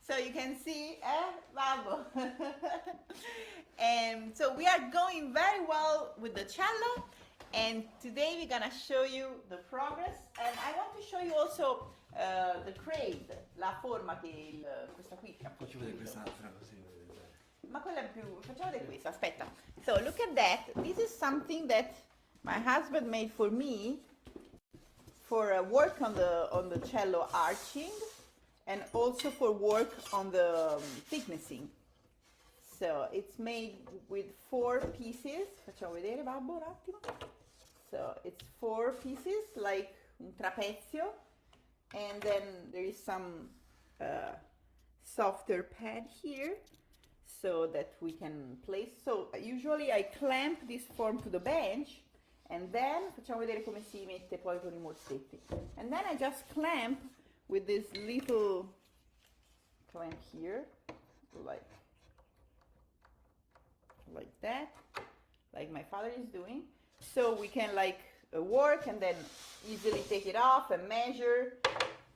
So you can see, Babbo. And so we are going very well with the cello. And today we're gonna show you the progress. And I want to show you also the crate, la forma che questa qui. Faccio vedere quest'altra così. Ma quella è più. Facciamo vedere questa, aspetta. So look at that. This is something that my husband made for me for work on the cello arching and also for work on the thicknessing. So it's made with 4 pieces. Facciamo vedere, Babbo, un attimo. So it's 4 pieces like un trapezio, and then there is some softer pad here so that we can place. So usually I clamp this form to the bench, and then facciamo vedere come si mette poi con I morsetti. And then I just clamp with this little clamp here, like that, like my father is doing. So we can like work and then easily take it off and measure,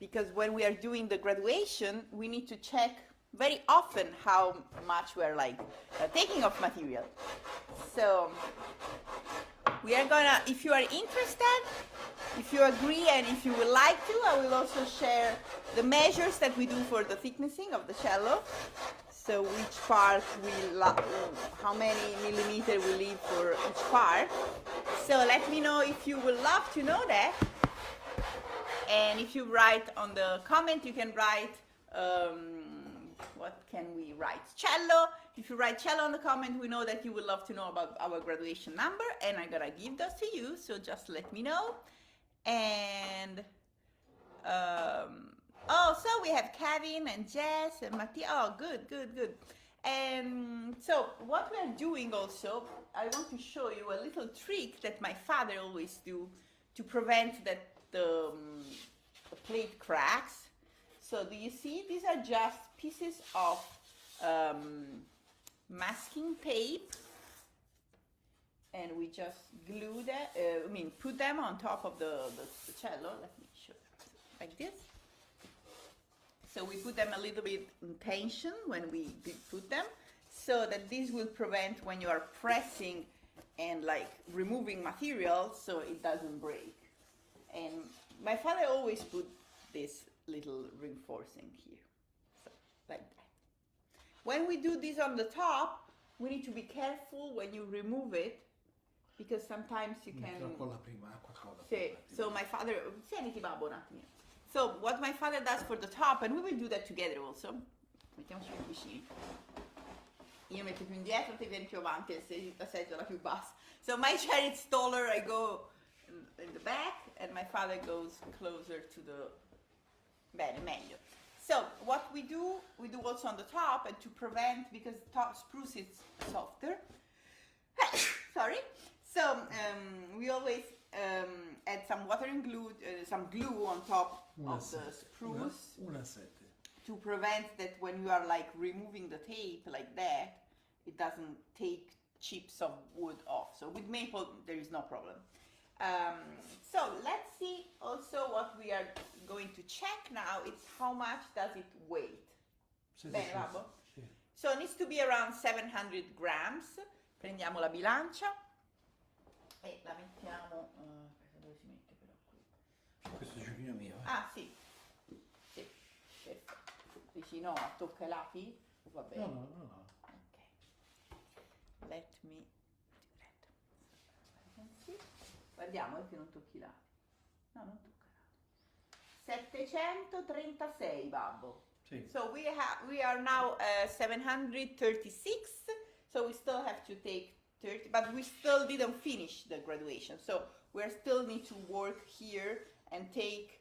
because when we are doing the graduation, we need to check very often how much we're like taking off material. So we are gonna, if you are interested, if you agree and if you would like to, I will also share the measures that we do for the thicknessing of the cello. So which part how many millimeter we leave for each part. So let me know if you would love to know that. And if you write on the comment, you can write, what can we write? Cello. If you write cello on the comment, we know that you would love to know about our graduation number, and I'm gonna give those to you, so just let me know. And oh, so we have Kevin and Jess and Mattia. Oh, good. And so what we are doing also, I want to show you a little trick that my father always do to prevent that the plate cracks. So do you see? These are just pieces of masking tape, and we just glue that. Put them on top of the cello. Let me show you, like this. So we put them a little bit in tension when we put them, so that this will prevent when you are pressing and like removing material, so it doesn't break. And my father always put this little reinforcing here, so like that. When we do this on the top, we need to be careful when you remove it, because sometimes you can. So my father, siediti Babbo un attimo. So what my father does for the top, and we will do that together also. Mettiamoci più vicini. Io metto più indietro, te vieni più avanti, la seggiola più bassa. So my chair is taller, I go in the back, and my father goes closer to the. Bene, meglio. So what we do also on the top, and to prevent, because top spruce is softer. Sorry. So we always add some water and glue, some glue on top of the spruce to prevent that when you are like removing the tape like that, it doesn't take chips of wood off. So with maple, there is no problem. So let's see also what we are going to check now. It's how much does it weigh? Bene, Babbo? Sì. So it needs to be around 700 grams. Prendiamo la bilancia e la mettiamo. Dove si mette però qui? Questo è giubbino mio. Ah, sì. Sì, perfetto. Dici no, tocca i lati? Va bene. No. Ok. Let me do that. Guardiamo che non tocchi i lati. No, non tocca i lati. 736, Babbo. Sì. So we are now 736, so we still have to take 30, but we still didn't finish the graduation. So we still need to work here and take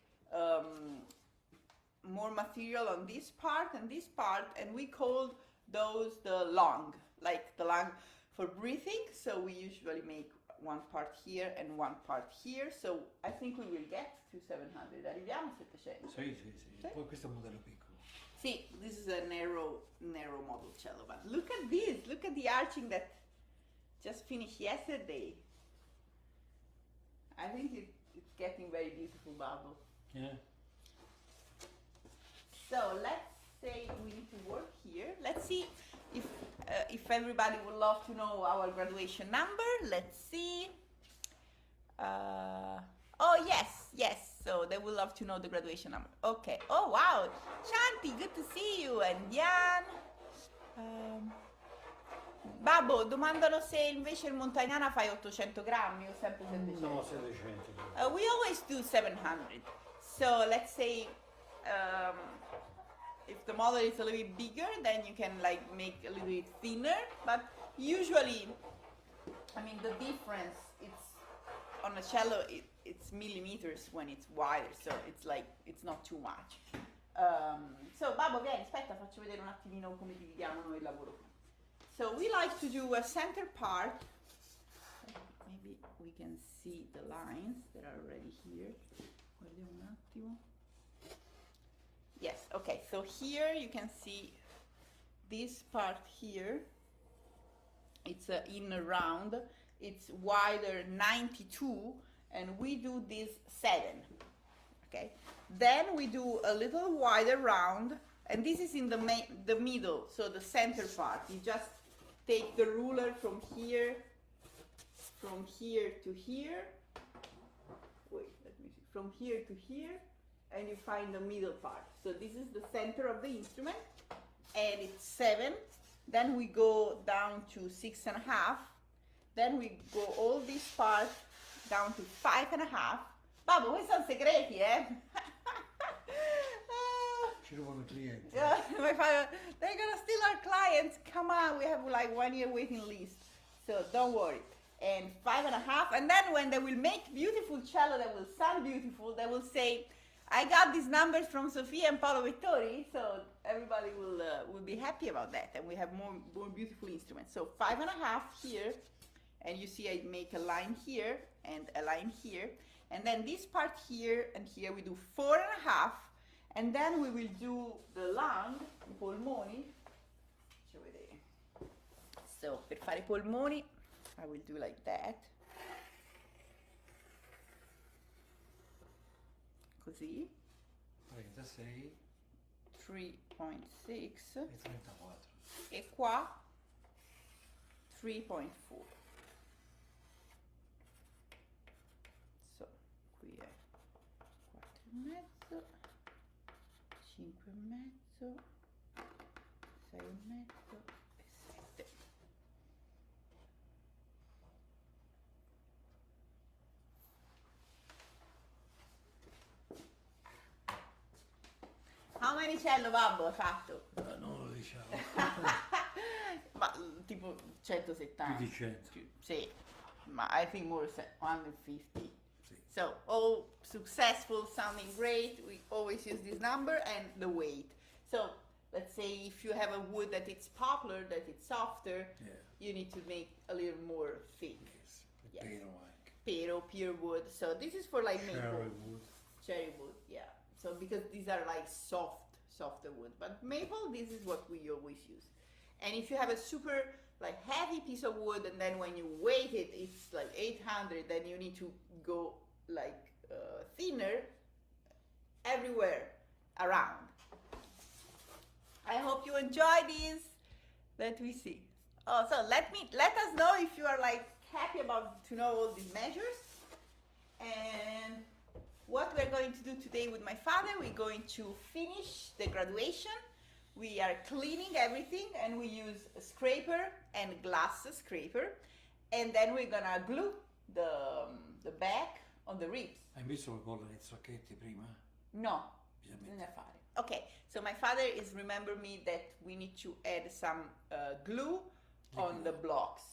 more material on this part and this part, and we called those the lung, like the lung for breathing. So we usually make one part here and one part here. So I think we will get to 700. Arriviamo a 700. Sì. Poi questo è un modello piccolo. See, this is a narrow model cello, but look at this, look at the arching that just finished yesterday. I think it's getting very beautiful, Babbo. Yeah. So let's say we need to work here. Let's see if everybody would love to know our graduation number. Let's see. Oh yes, yes. So they will love to know the graduation number. Okay. Oh wow, Shanti, good to see you, and Jan. Babbo, domandano se invece il Montagnana fai 800 grammi o sempre 700. No, 700. We always do 700. So let's say if the model is a little bit bigger, then you can like make a little bit thinner. But usually, I mean, the difference it's on a cello. It's millimeters when it's wider, so it's like it's not too much. So Babbo, vieni, aspetta, faccio vedere un attimino come dividiamo noi il lavoro qui. So we like to do a center part. Maybe we can see the lines that are already here. Guardiamo un attimo. Yes, okay, so here you can see this part here. It's in a round. It's wider 92, and we do this 7. Okay, then we do a little wider round, and this is in the middle, so the center part. You just take the ruler from here to here. Wait, let me see. From here to here, and you find the middle part. So this is the center of the instrument, and it's 7. Then we go down to 6.5. Then we go all this part down to 5.5. Babbo, questi sono segreti, eh? Ci rubano i clienti. Yeah, my father, they're gonna steal our clients. Come on, we have like 1 year waiting list. So don't worry. And 5.5. And then when they will make beautiful cello that will sound beautiful, they will say, I got these numbers from Sofia and Paolo Vittori. So everybody will be happy about that. And we have more beautiful instruments. So 5.5 here. And you see I make a line here and a line here. And then this part here and here we do 4.5. And then we will do the lung, I polmoni. Faccio vedere. So per fare I polmoni, I will do like that. Così. 36 3.6 e 34. e qua 3.4. So qui è 4,5, 5,5, 6,5 e 7. How many cello, Babbo, hai fatto? Non lo diciamo. Ma tipo 170. Più di 100. Sì, ma I think more 150. Sì. So all successful, sounding great. We always use this number and the weight. So let's say if you have a wood that it's poplar, that it's softer, Yeah. you need to make a little more thick. Yes. Yes. Pero anche. Pero, pure wood. So this is for like maple. Cherry wood. Cherry wood, yeah. So because these are like softer wood, but maple, this is what we always use. And if you have a super like heavy piece of wood, and then when you weight it, it's like 800, then you need to go like thinner everywhere around. I hope you enjoy this. Let me see. Oh, so let us know if you are like happy about to know all these measures. And what we're going to do today with my father, we're going to finish the graduation. We are cleaning everything, and we use a scraper and glass scraper, and then we're gonna glue the back on the ribs. Hai messo la colla nei sacchetti prima? No, Bisogna bisogna mettere. fare. Okay, so my father is remember me that we need to add some glue on the blocks.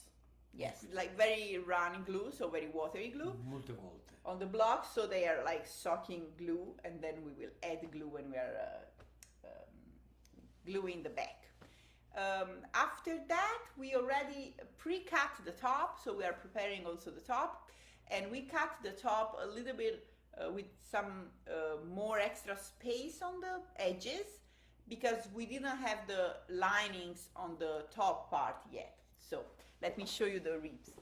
Yes, like very running glue, so very watery glue Molte volte. on the blocks, so they are like soaking glue, and then we will add glue when we are gluing the back. After that, we already pre-cut the top, so we are preparing also the top, and we cut the top a little bit with some more extra space on the edges, because we didn't have the linings on the top part yet. So let me show you the ribs.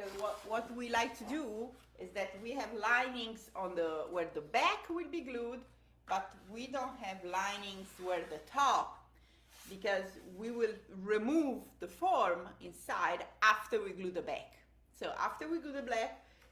because what we like to do is that we have linings on the where the back will be glued, but we don't have linings where the top, because we will remove the form inside after we glue the back. So after we glue the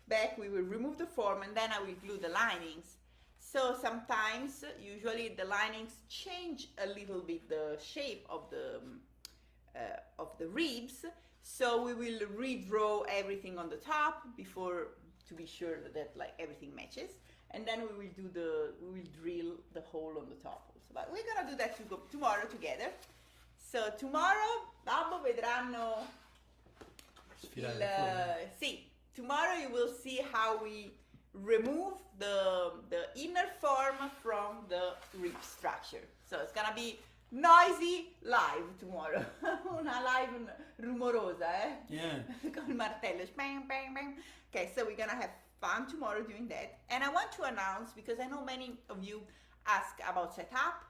back, we will remove the form and then I will glue the linings. So sometimes, usually the linings change a little bit the shape of the ribs. So we will redraw everything on the top before, to be sure that like everything matches, and then we will drill the hole on the top also. But we're gonna do that tomorrow together. So tomorrow Babbo vedranno sì, tomorrow you will see how we remove the inner form from the rib structure. So it's gonna be noisy live tomorrow. Una live rumorosa, eh? Yeah. Con il martello. Bang, bang, bang. Okay, so we're gonna have fun tomorrow doing that. And I want to announce, because I know many of you ask about setup,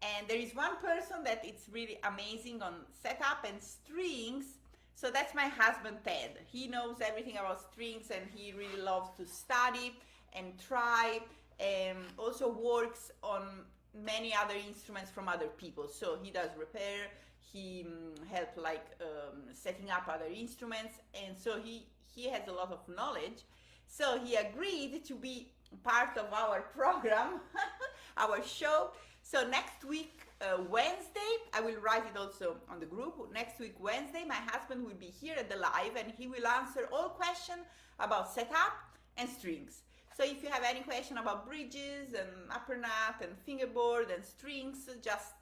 and there is one person that it's really amazing on setup and strings. So that's my husband Ted. He knows everything about strings and he really loves to study and try, and also works on many other instruments from other people. So he does repair, he help like setting up other instruments, and so he has a lot of knowledge. So he agreed to be part of our program, our show. So next week, Wednesday, I will write it also on the group. Next week, Wednesday, my husband will be here at the live and he will answer all questions about setup and strings. So if you have any question about bridges and upper nut and fingerboard and strings, just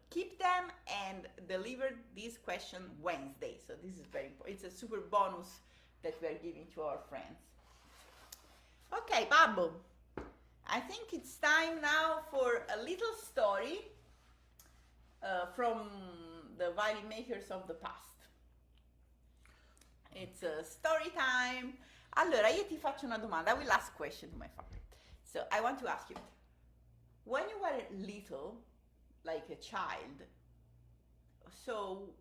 keep them and deliver this question Wednesday. So this is very important. It's a super bonus that we are giving to our friends. Okay, Babbo, I think it's time now for a little story from the violin makers of the past. It's a story time. Allora, io ti faccio una domanda. I will ask a question to my father. So I want to ask you, when you were little, like a child, so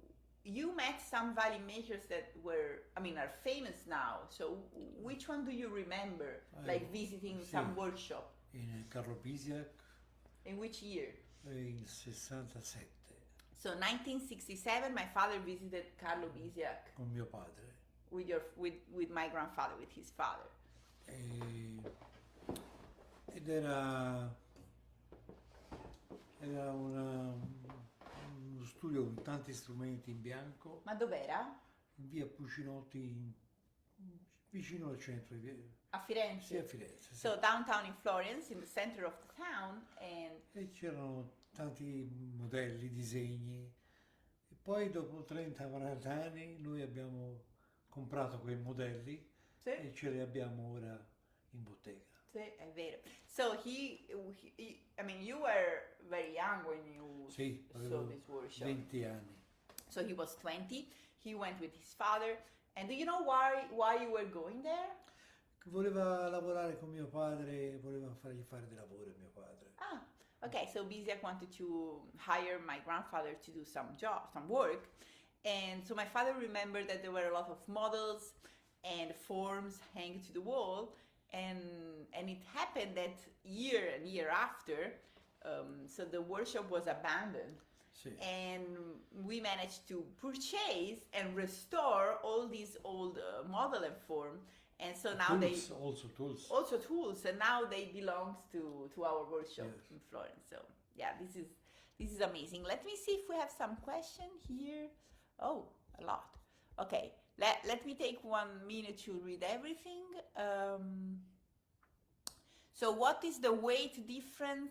you met some violin makers that were, are famous now. So which one do you remember, like visiting some workshop? In Carlo Bisiak. In which year? In 67. So 1967, my father visited Carlo Bisiak. Con mio padre. With my grandfather, with his father. Ed era uno studio con tanti strumenti in bianco. Ma dov'era? In via Pucinotti, vicino al centro. A Firenze? Sì, a Firenze. Sì. So downtown in Florence, in the center of the town. E c'erano tanti modelli, disegni. E poi dopo 30-40 anni noi abbiamo comprato quei modelli, sì, e ce li abbiamo ora in bottega. Sì, è vero. So you were very young when you saw this workshop. 20 anni. So he was 20, he went with his father, and do you know why you were going there? Voleva lavorare con mio padre, voleva fargli fare del lavoro a mio padre. Ah, okay, so Bisiak wanted to hire my grandfather to do some work. And so my father remembered that there were a lot of models and forms hanging to the wall, and it happened that year and year after, so the workshop was abandoned. Sì. And we managed to purchase and restore all these old model and form, and so now also tools, and now they belong to our workshop, yes, in Florence. So yeah, this is amazing. Let me see if we have some question here. Oh, a lot. Okay, let me take 1 minute to read everything. So what is the weight difference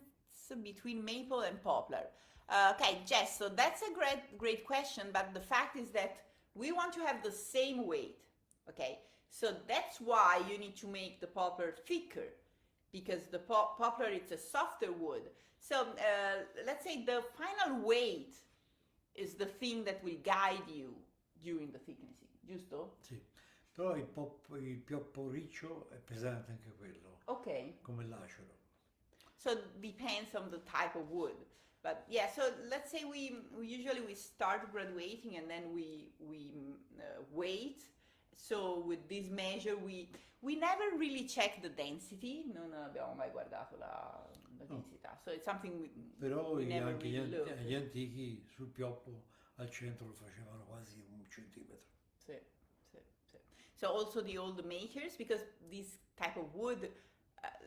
between maple and poplar? Okay, Jess, so that's a great question, but the fact is that we want to have the same weight, okay? So that's why you need to make the poplar thicker, because the poplar, it's a softer wood. So let's say the final weight is the thing that will guide you during the thicknessing, giusto? Sì, però il pioppo riccio è pesante anche quello. Ok. Come l'acero. So it depends on the type of wood. But yeah, so let's say we usually start graduating and then we wait. So with this measure we never really check the density, non abbiamo mai guardato la densità. So it's something Però we never anche really looked. gli antichi sul pioppo al centro lo facevano quasi 1 centimetro. Sì, sì, sì. So also the old makers, because this type of wood,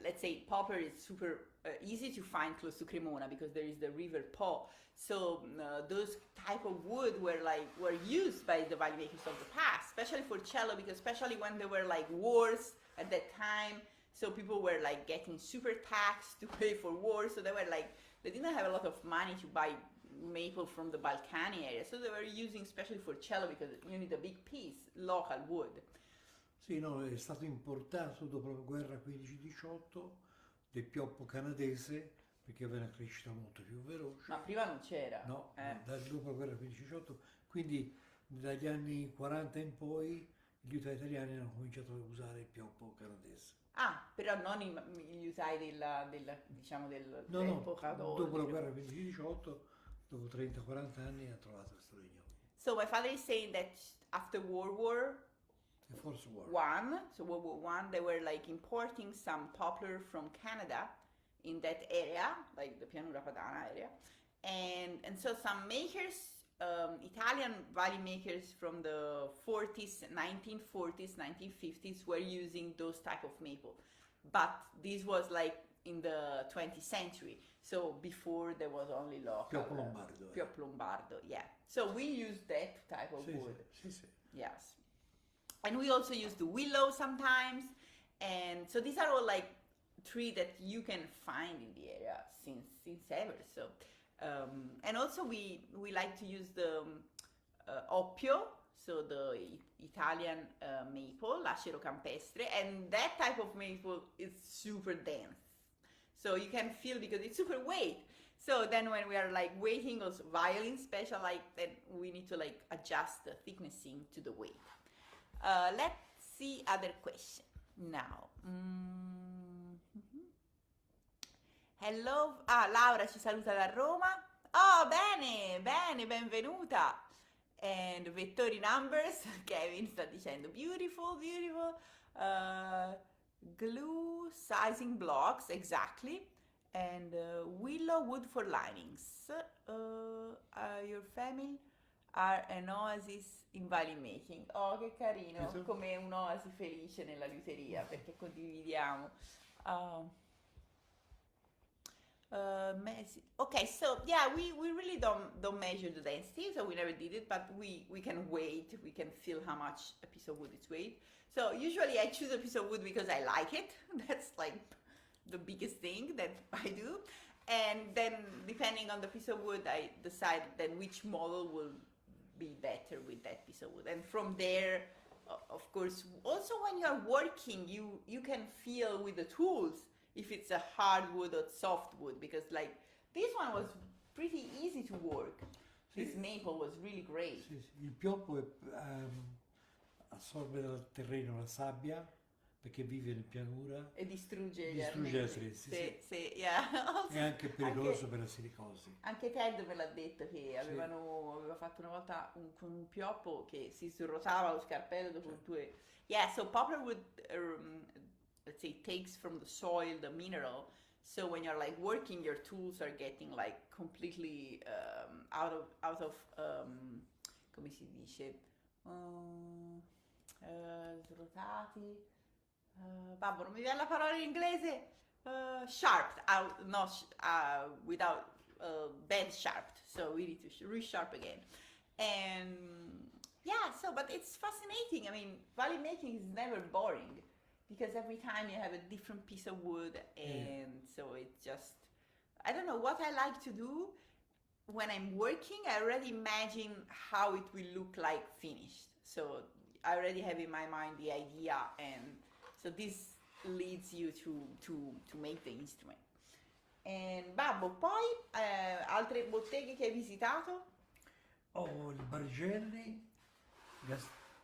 let's say poplar is super easy to find close to Cremona because there is the river Po. So those type of wood were used by the valley makers of the past, especially for cello, because especially when there were like wars at that time, so people were like getting super taxed to pay for wars, so they didn't have a lot of money to buy maple from the Balkany area, so they were using especially for cello because you need a big piece, local wood. Sì, no, è stato importato dopo la guerra 15-18 del pioppo canadese perché aveva una crescita molto più veloce. Ma prima non c'era. No, dopo la guerra 15-18, quindi dagli anni 40 in poi gli utenti italiani hanno cominciato a usare il pioppo canadese. Ah, però non gli usai dell'epoca dopo la guerra 15-18, dopo 30-40 anni ha trovato questo legno. So my father is saying that after World War One, so World War One, they were like importing some poplar from Canada in that area, like the Pianura Padana area, and so some makers, Italian valley makers from the 1940s, 1950s were using those type of maple, but this was like in the 20th century, so before there was only local Pioppo Lombardo. Pioppo Lombardo, yeah. So we use that type of wood. Sì. Yes. And we also use the willow sometimes, and so these are all like trees that you can find in the area since ever. So, and also we like to use the oppio, so the Italian maple, lacero campestre, and that type of maple is super dense. So you can feel because it's super weight. So then when we are like weighting those violin special, like then we need to like adjust the thicknessing to the weight. Let's see other question now. Hello, Laura ci saluta da Roma. Oh, bene, benvenuta. And Vettori Numbers, Kevin sta dicendo beautiful. Glue sizing blocks, exactly. And willow wood for linings. Your family are an oasis in valley making. Oh, che carino, come un'oasi felice nella liuteria, perché condividiamo. Okay, so yeah, we really don't measure the density, so we never did it, but we can weight, we can feel how much a piece of wood is weighed. So usually I choose a piece of wood because I like it. That's like the biggest thing that I do. And then depending on the piece of wood, I decide then which model will be better with that piece of wood. And from there, of course, also when you're working, you can feel with the tools if it's a hard wood or soft wood, because like this one was pretty easy to work. This maple was really great. Sì. Il pioppo assorbe dal terreno la sabbia perché vive in pianura e distrugge gli armenti. Sì, yeah. È anche pericoloso per la silicosi. Anche Ted me l'ha detto che aveva fatto una volta con un pioppo che si srotava lo scarpello dopo 2. Yeah, so poplar wood let's say takes from the soil the mineral, so when you're like working, your tools are getting like completely out of come si dice, srotati, babbo non mi viene la parola in inglese, sharped out, without bent sharped, so we need to resharp again. And yeah, so but it's fascinating. I mean, valley making is never boring, because every time you have a different piece of wood, and so it's just, I don't know what I like to do when I'm working. I already imagine how it will look like finished. So I already have in my mind the idea, and so this leads you to make the instrument. And Babbo, poi altre botteghe che hai visitato? Oh, il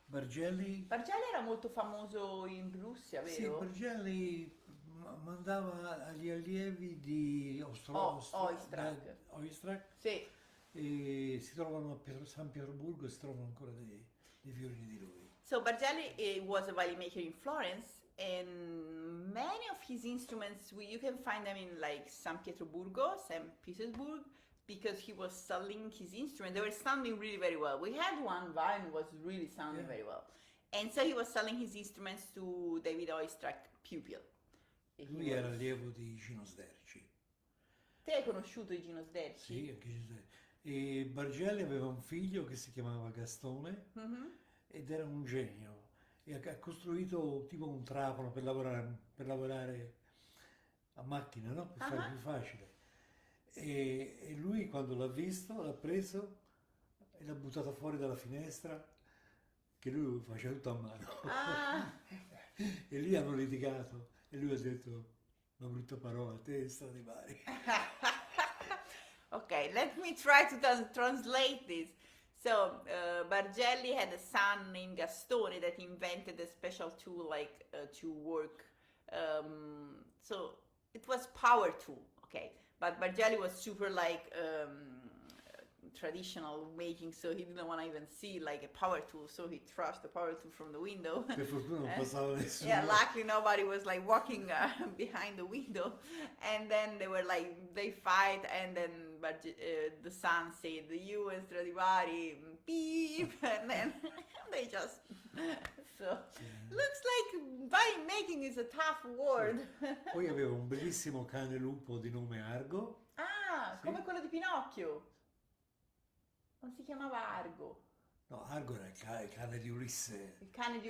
Bargelli era molto famoso in Russia, vero? Sì, Bargelli mandava agli allievi di Oistrakh, sì. E si trovano a San Pietroburgo e si trovano ancora dei violini di lui. So Bargelli was a violin maker in Florence, and many of his instruments you can find them in like San Pietroburgo, St. Petersburg, because he was selling his instrument. They were sounding really very well. We had one violin was really sounding very well, and so he was selling his instruments to David Oistrakh pupil. Lui era allievo di Gino Sderci. Te hai conosciuto Gino Sderci? Sì, anche Gino Sderci. E Bargelli aveva un figlio che si chiamava Gastone ed era un genio. E ha costruito tipo un trapano per lavorare a macchina, no? Per fare più facile. E lui quando l'ha visto, l'ha preso e l'ha buttato fuori dalla finestra, che lui faceva tutto a mano. E lì hanno litigato e lui ha detto una brutta parola, te Stradivari. Okay, let me try to translate this. So Bargelli had a son named Gastone that invented a special tool like to work. So it was power tool, okay. But Bargelli was super like traditional making, so he didn't want to even see like a power tool, so he thrust the power tool from the window. Per fortuna non passava nessuno. Yeah, luckily nobody was like walking behind the window, and then they were like they fight, and then the son said the "you and Stradivari beep," and then they just so looks like violin making is a tough word. Poi aveva un bellissimo cane lupo di nome Argo. Ah, come quello di Pinocchio. Non si chiamava Argo. No, Argo era il cane di Ulisse. Il cane di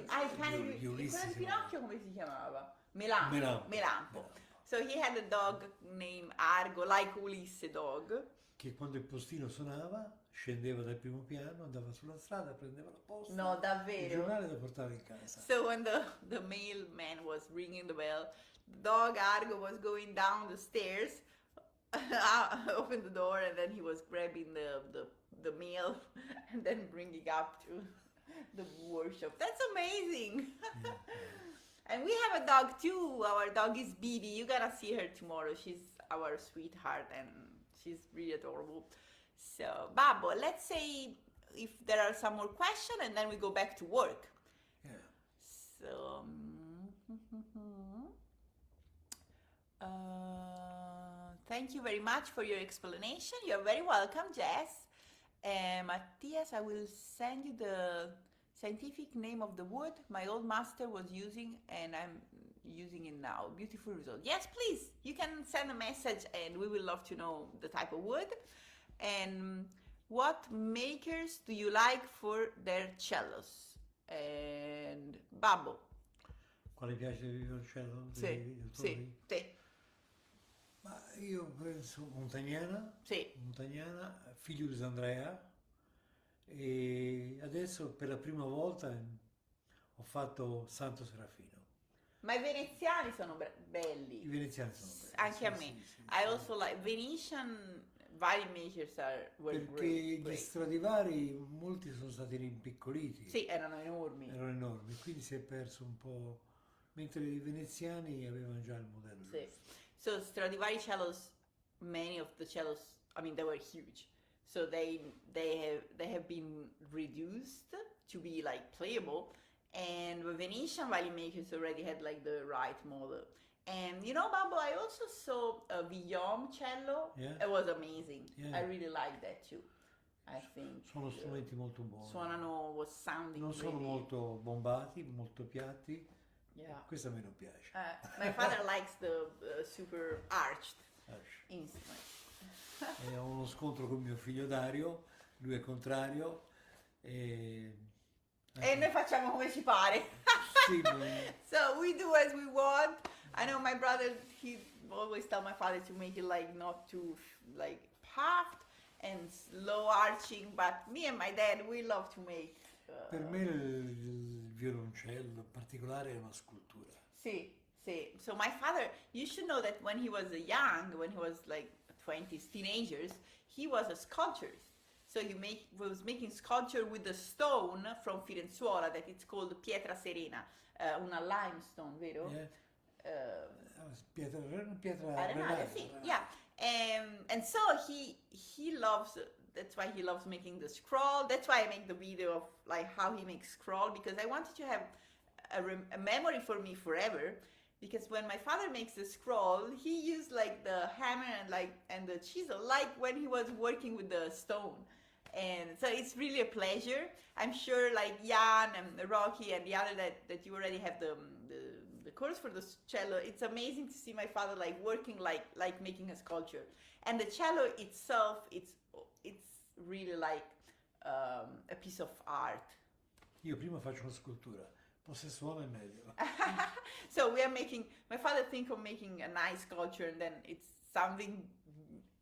Ulisse. Quello di Pinocchio come si chiamava? Melampo. Melampo. So he had a dog named Argo, like Ulisse dog. Che quando il postino suonava, scendeva dal primo piano, andava sulla strada, prendeva la posta. No, davvero? Il giornale lo portava in casa. So when the mailman was ringing the bell, the dog Argo was going down the stairs, opened the door, and then he was grabbing the mail and then bringing up to the workshop. That's amazing. And we have a dog too. Our dog is Bibi. You're gonna see her tomorrow. She's our sweetheart and she's really adorable. So Babbo, let's say if there are some more questions and then we go back to work. Yeah. So thank you very much for your explanation. You're very welcome, Jess. Matthias, I will send you the scientific name of the wood my old master was using, and I'm using it now. Beautiful result. Yes, please. You can send a message, and we will love to know the type of wood. And what makers do you like for their cellos? And Babbo. Quale piace il violoncello? Sì, te. Ma io penso Montagnana, figlio di Andrea, e adesso per la prima volta ho fatto Santo Serafino. Ma i veneziani sono belli. I veneziani sono belli. Anche a me. I also like Venetian violin makers were perché great. Gli Stradivari molti sono stati rimpiccoliti. Sì, erano enormi. Quindi si è perso un po', mentre i veneziani avevano già il modello. Sì. So Stradivari cellos, many of the cellos, I mean, they were huge. So they have been reduced to be like playable, and the Venetian violin makers already had like the right model. And you know, Babbo, I also saw a Villaume cello. Yeah. It was amazing. Yeah. I really like that too. I think Sono strumenti molto buoni. was sounding Non sono really... molto bombati, molto piatti. Yeah. Questo a me non piace. My father likes the super arched instrument. Ho uno scontro con mio figlio Dario, lui è contrario. E noi facciamo come ci pare. Sì, So we do as we want. I know my brother, he always tell my father to make it like not too like puffed and slow arching, but me and my dad, we love to make... Per me il violoncello in particolare è una scultura. Sì. So my father, you should know that when he was young, when he was like 20s, teenagers, he was a sculptor. So he was making sculpture with the stone from Firenzuola that it's called Pietra Serena, una limestone, vero? Yeah. Pietra Arenale, sì, yeah. And so he loves that's why he loves making the scroll. That's why I make the video of like how he makes scroll, because I wanted to have a memory for me forever. Because when my father makes the scroll, he used like the hammer and the chisel, like when he was working with the stone. And so it's really a pleasure. I'm sure like Jan and Rocky and the other that you already have the course for the cello. It's amazing to see my father like working like making a sculpture. And the cello itself, it's really like a piece of art. Io prima faccio una scultura, poi se suona è meglio. So we are making, my father think of making a nice sculpture, and then it's something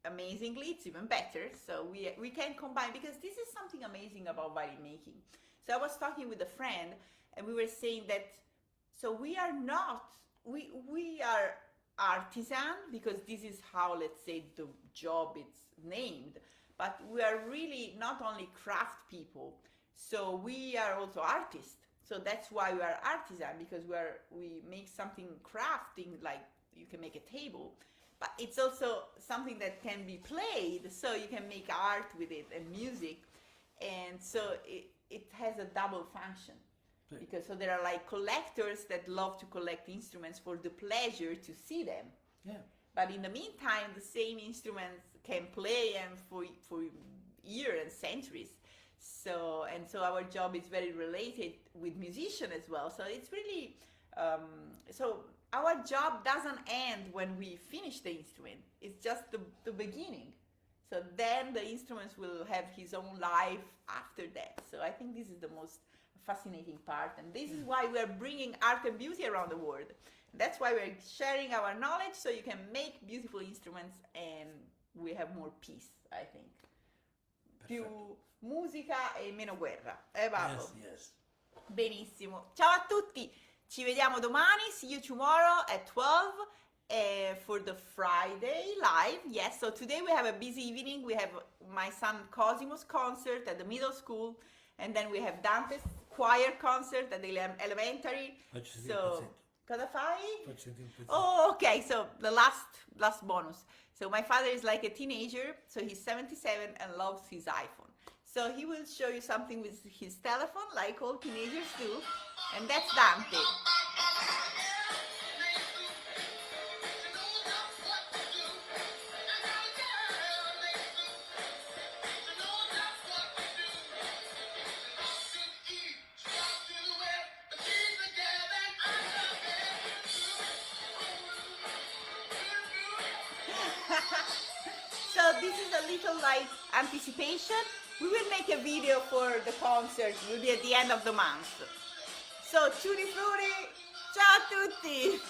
amazingly, it's even better. So we can combine, because this is something amazing about violin making. So I was talking with a friend, and we were saying that, so we are not, we are artisan, because this is how, let's say, the job is named, but we are really not only craft people, so we are also artists. So that's why we are artisan, because we make something crafting, like you can make a table, but it's also something that can be played, so you can make art with it and music, and so it has a double function. Because so there are like collectors that love to collect instruments for the pleasure to see them. Yeah. But in the meantime, the same instruments can play and for years and centuries. So our job is very related with musicians as well. So it's really so our job doesn't end when we finish the instrument. It's just the beginning. So then the instruments will have his own life after that. So I think this is the most fascinating part, and this is why we are bringing art and beauty around the world. That's why we're sharing our knowledge, so you can make beautiful instruments and we have more peace, I think. Più musica e meno guerra. Paolo? Yes. Benissimo. Ciao a tutti, ci vediamo domani. See you tomorrow at 12 for the Friday live. Yes, so today we have a busy evening. We have my son Cosimo's concert at the middle school, and then we have Dante's choir concert at the elementary. So, cosa fai? Oh, okay, so the last bonus. So my father is like a teenager, so he's 77 and loves his iPhone. So he will show you something with his telephone, like all teenagers do, and that's Dante. So this is a little like anticipation. We will make a video for the concert. It will be at the end of the month. So tutti frutti, ciao a tutti!